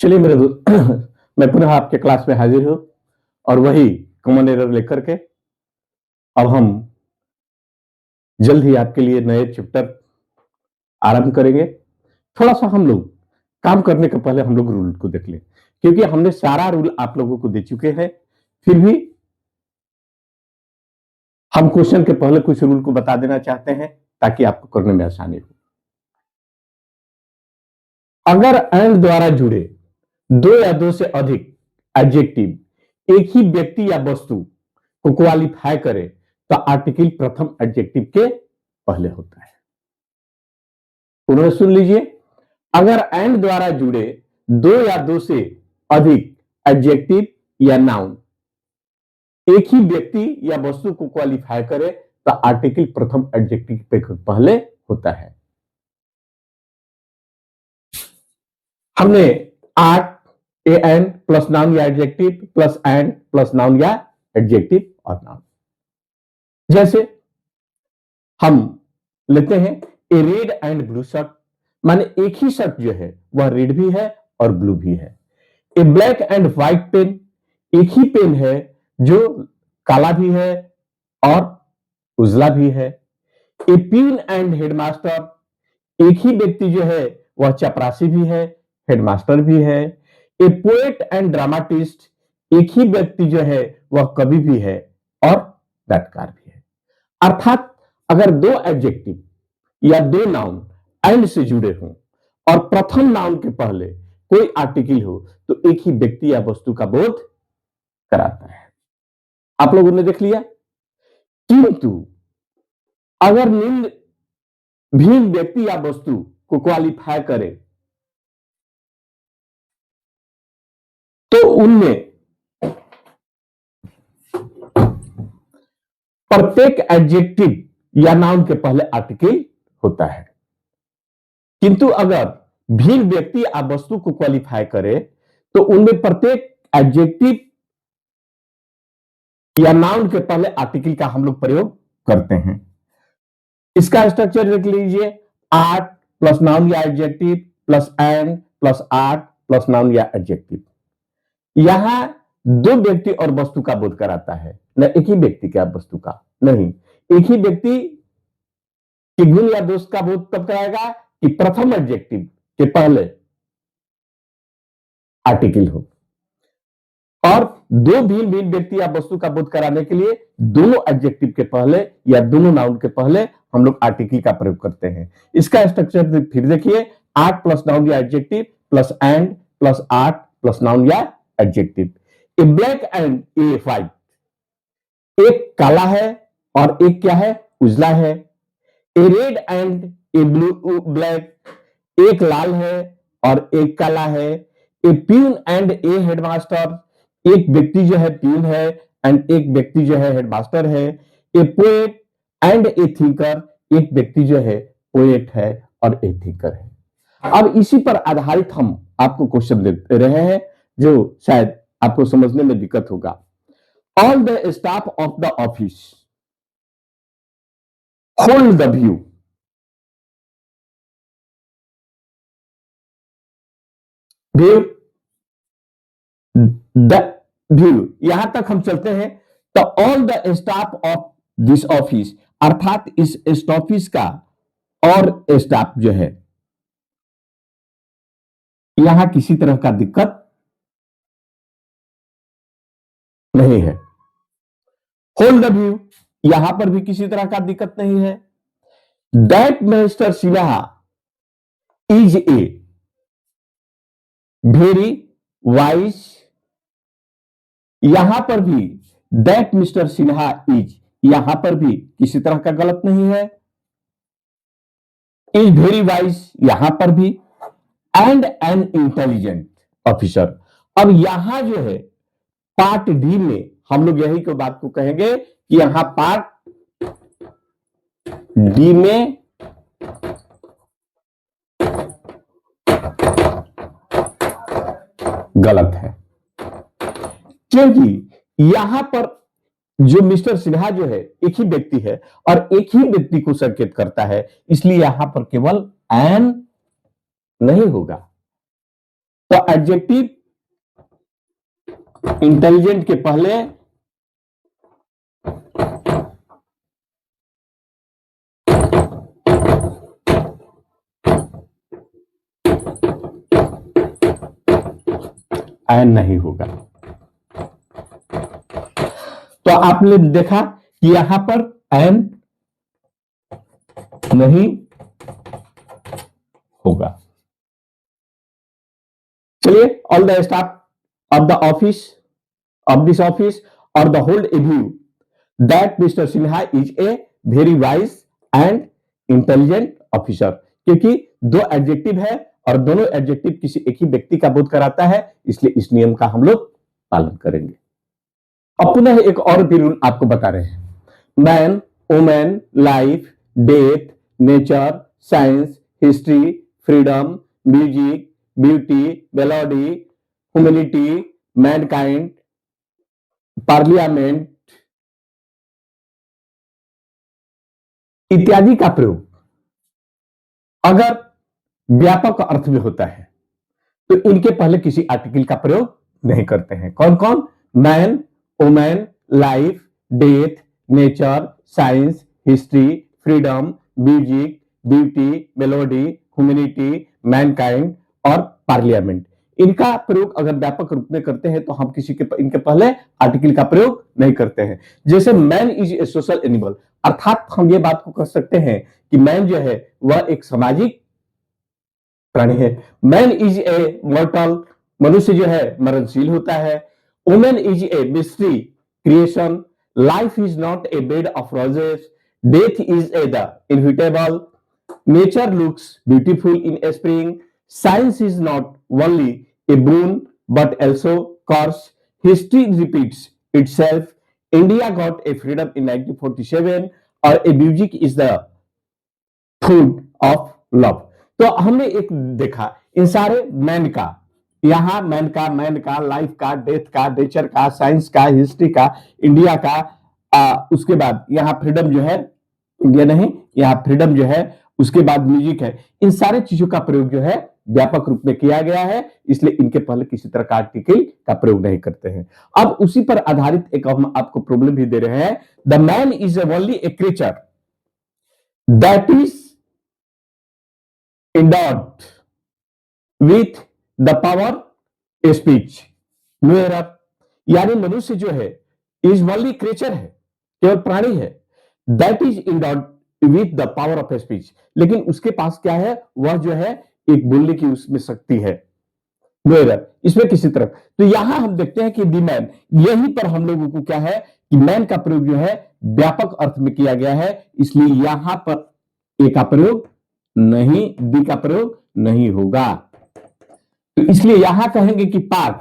चलिए मेरे मैं पुनः आपके क्लास में हाजिर हूँ और वही कॉमन एरर लेकर के अब हम जल्द ही आपके लिए नए चैप्टर आरंभ करेंगे। थोड़ा सा हम लोग काम करने के पहले हम लोग रूल को देख लें, क्योंकि हमने सारा रूल आप लोगों को दे चुके हैं, फिर भी हम क्वेश्चन के पहले कुछ रूल को बता देना चाहते हैं ताकि आपको करने में आसानी हो। अगर एंड द्वारा जुड़े दो या दो से अधिक एडजेक्टिव एक ही व्यक्ति या वस्तु को क्वालिफाई करे तो आर्टिकल प्रथम एडजेक्टिव के पहले होता है। पुनः सुन लीजिए, अगर एंड द्वारा जुड़े दो या दो से अधिक एडजेक्टिव या नाउन एक ही व्यक्ति या वस्तु को क्वालिफाई करे तो आर्टिकल प्रथम एडजेक्टिव के पहले होता है। हमने art a and plus noun या adjective plus and plus noun या एडजेक्टिव और नाउन, जैसे हम लेते हैं a red and blue shirt, माने एक ही शर्ट जो है वह रेड भी है और ब्लू भी है। ए ब्लैक एंड व्हाइट पेन, एक ही पेन है जो काला भी है और उजला भी है। ए प्यून एंड हेडमास्टर, एक ही व्यक्ति जो है वह चपरासी भी है, हेडमास्टर भी है। ए पोएट एंड ड्रामाटिस्ट, एक ही व्यक्ति जो है वह कवि भी है और नाटककार भी है। अर्थात अगर दो एडजेक्टिव या दो नाउन एंड से जुड़े हों और प्रथम नाउन के पहले कोई आर्टिकल हो तो एक ही व्यक्ति या वस्तु का बोध कराता है। आप लोगों ने देख लिया, किंतु अगर निम्न भिन्न व्यक्ति या वस्तु को क्वालिफाई करे तो उनमें प्रत्येक एडजेक्टिव या नाउन के पहले आर्टिकल होता है, किंतु अगर भिन्न व्यक्ति या वस्तु को क्वालिफाई करे तो उनमें प्रत्येक एडजेक्टिव या नाउन के पहले आर्टिकल का हम लोग प्रयोग करते हैं। इसका स्ट्रक्चर देख लीजिए, आर्ट प्लस नाउन या adjective plus and plus art plus noun या एडजेक्टिव। यहां दो व्यक्ति और वस्तु का बोध कराता है, न एक ही व्यक्ति का वस्तु का नहीं। एक ही व्यक्ति की गुण या दोष का बोध कब कराएगा कि प्रथम एडजेक्टिव के पहले आर्टिकल हो, और दो भिन्न भिन्न व्यक्ति या वस्तु का बोध कराने के लिए दोनों एडजेक्टिव के पहले या दोनों नाउन के पहले हम लोग आर्टिकल का प्रयोग करते हैं। इसका स्ट्रक्चर फिर देखिए, आर्ट प्लस नाउन या adjective plus and plus art plus noun या adjective. A black and a white, एक काला है और एक क्या है, उजला है। A red and a blue black, एक लाल है और एक काला है। A peon and a headmaster, एक व्यक्ति जो है प्यून है एंड एक व्यक्ति जो है हेडमास्टर है। ए पोएट एंड ए थिंकर, एक व्यक्ति जो है पोएट है और ए थिंकर है। अब इसी पर आधारित हम आपको क्वेश्चन दे रहे हैं जो शायद आपको समझने में दिक्कत होगा। All the staff of the office hold the view. The view, यहां तक हम चलते हैं तो all the staff of this office, अर्थात इस ऑफिस का और स्टाफ जो है, यहां किसी तरह का दिक्कत नहीं है। होल्ड द व्यू, यहां पर भी किसी तरह का दिक्कत नहीं है। That mister Sinha is a very wise, यहां पर भी दैट मिस्टर सिन्हा इज, यहां पर भी किसी तरह का गलत नहीं है। इज वेरी वाइज, यहां पर भी। And an intelligent officer. अब यहां जो है पार्ट डी में हम लोग यही को बात को कहेंगे कि यहां पार्ट डी में गलत है, क्योंकि यहां पर जो मिस्टर सिन्हा जो है एक ही व्यक्ति है और एक ही व्यक्ति को संकेत करता है, इसलिए यहां पर केवल एन नहीं होगा। तो एडजेक्टिव इंटेलिजेंट के पहले एन नहीं होगा। तो आपने देखा कि यहां पर एन नहीं होगा। चलिए, all the staff of the office of this office or the hold a view that Mr. Sinha is a very wise and intelligent officer। क्योंकि दो एडजेक्टिव है और दोनों एडजेक्टिव किसी एक ही व्यक्ति का बोध कराता है, इसलिए इस नियम का हम लोग पालन करेंगे। अब पुनः एक और भी रूल आपको बता रहे हैं। Man, women, life, death, nature, science, history, freedom, music, beauty, melody, humanity, Mankind, parliament इत्यादि का प्रयोग अगर व्यापक अर्थ में होता है तो इनके पहले किसी आर्टिकल का प्रयोग नहीं करते हैं। कौन कौन? Man, women, life, death, nature, science, history, freedom, music, beauty, melody, humanity, Mankind और पार्लियामेंट। इनका प्रयोग अगर व्यापक रूप में करते हैं तो हम किसी के इनके पहले आर्टिकल का प्रयोग नहीं करते हैं। जैसे man is a social animal, अर्थात हम ये बात को कह सकते हैं कि मैन जो है वह एक सामाजिक प्राणी है। मैन इज ए मॉर्टल, मनुष्य जो है मरणशील होता है। Women is a mystery creation, life is not a bed of roses, death is a the inevitable, nature looks beautiful in A spring, science is not only a boon but also curse, history repeats itself, India got a freedom in 1947 और a music is the food of love। तो हमने एक देखा इन सारे man का, यहां man का, life का, डेथ का, नेचर का, साइंस का, हिस्ट्री का, इंडिया का, उसके बाद यहां फ्रीडम जो है, इंडिया नहीं, यहां फ्रीडम जो है, उसके बाद म्यूजिक है। इन सारे चीजों का प्रयोग जो है व्यापक रूप में किया गया है, इसलिए इनके पहले किसी तरह का आर्टिकल का प्रयोग नहीं करते हैं। अब उसी पर आधारित एक हम आपको प्रॉब्लम भी दे रहे हैं। The man is only a creature that is endowed with the power speech. No error, यानी मनुष्य जो है इज ओनली क्रीचर है, केवल प्राणी है, that is endowed with the power of speech, लेकिन उसके पास क्या है? वह जो है एक बोलने की उसमें शक्ति है। नो एरर, इसमें किसी तरह। तो यहां हम देखते हैं कि दी मैन, यहीं पर हम लोगों को क्या है कि मैन का प्रयोग जो है व्यापक अर्थ में किया गया है, इसलिए यहां पर ए का प्रयोग नहीं, डी का प्रयोग नहीं होगा। तो इसलिए यहां कहेंगे कि पार्ट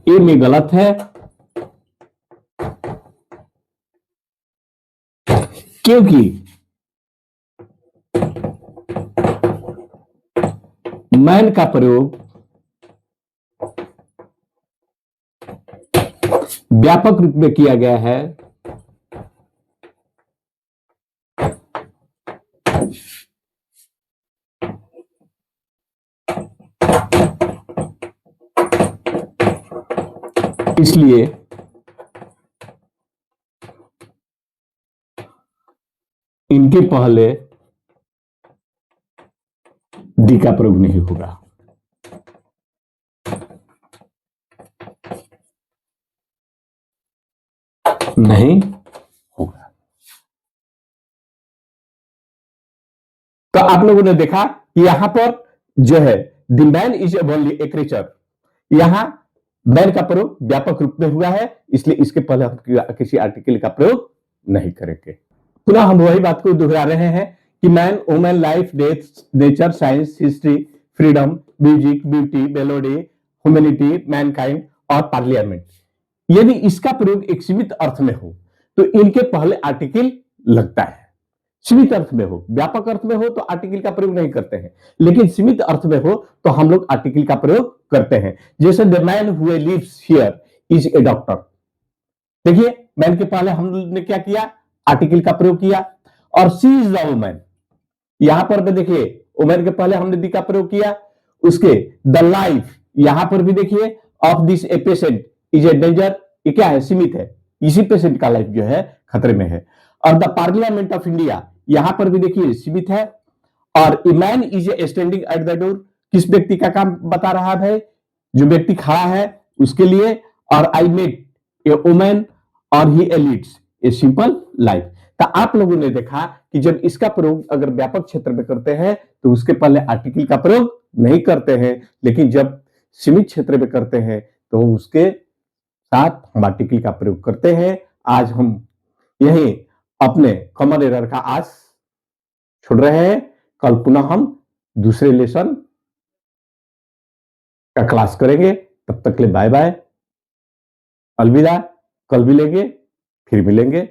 ए में गलत है, क्योंकि मैन का प्रयोग व्यापक रूप में किया गया है, इसलिए इनके पहले डी का प्रयोग नहीं होगा। नहीं होगा। तो आप लोगों ने देखा कि यहां पर जो है the man is only a creature, यहां मैन का प्रयोग व्यापक रूप में हुआ है, इसलिए इसके पहले हम किसी आर्टिकल का प्रयोग नहीं करेंगे। पुनः हम वही बात को दोहरा रहे हैं कि man, women, life, death, nature, science, history, freedom, music, beauty, melody, humanity, Mankind और पार्लियामेंट। यदि इसका प्रयोग एक सीमित अर्थ में हो तो इनके पहले आर्टिकल लगता है। सीमित अर्थ में हो, व्यापक अर्थ में हो तो आर्टिकल का प्रयोग नहीं करते हैं, लेकिन सीमित अर्थ में हो तो हम लोग आर्टिकल का प्रयोग करते हैं। जैसे the man who lives here is a doctor. देखिए, मैन के पहले हमने क्या किया? आर्टिकल का प्रयोग किया। और सी इज द वुमन, यहां पर देखिए वुमेन के पहले हमने दी का प्रयोग किया, उसके द लाइफ, यहां पर भी देखिए of this a patient is a danger, ये क्या है, सीमित है, इसी पेशेंट का लाइफ जो है खतरे में है। और द पार्लियामेंट ऑफ इंडिया, यहां पर भी देखिए सीमित है। और a man is a standing at the door, किस व्यक्ति का काम बता रहा है, जो व्यक्ति खड़ा है उसके लिए। और आई मेट ए वुमन और ही लीड्स ए सिंपल लाइफ। तो आप लोगों ने देखा कि जब इसका प्रयोग अगर व्यापक क्षेत्र में करते हैं तो उसके पहले आर्टिकल का प्रयोग नहीं करते हैं, लेकिन जब सीमित क्षेत्र में करते हैं तो उसके साथ हम आर्टिकल का प्रयोग करते हैं। आज हम यही अपने कॉमन एरर का आज छोड़ रहे हैं। कल पुनः हम दूसरे लेसन का क्लास करेंगे। तब तक के लिए बाय बाय, अलविदा। कल मिलेंगे, फिर मिलेंगे।